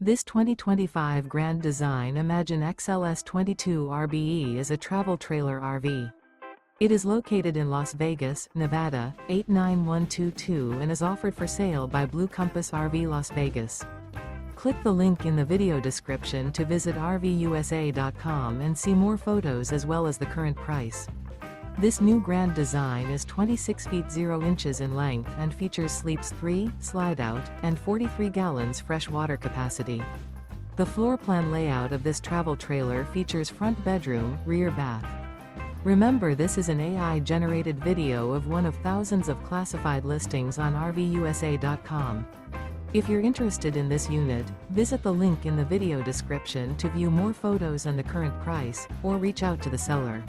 This 2025 Grand Design Imagine XLS 22 RBE is a travel trailer RV. It is located in Las Vegas, Nevada, 89122 and is offered for sale by Blue Compass RV Las Vegas. Click the link in the video description to visit RVUSA.com and see more photos as well as the current price. This new Grand Design is 26 feet 0 inches in length and features sleeps 3, slide-out, and 43 gallons fresh water capacity. The floor plan layout of this travel trailer features front bedroom, rear bath. Remember, this is an AI-generated video of one of thousands of classified listings on RVUSA.com. If you're interested in this unit, visit the link in the video description to view more photos and the current price, or reach out to the seller.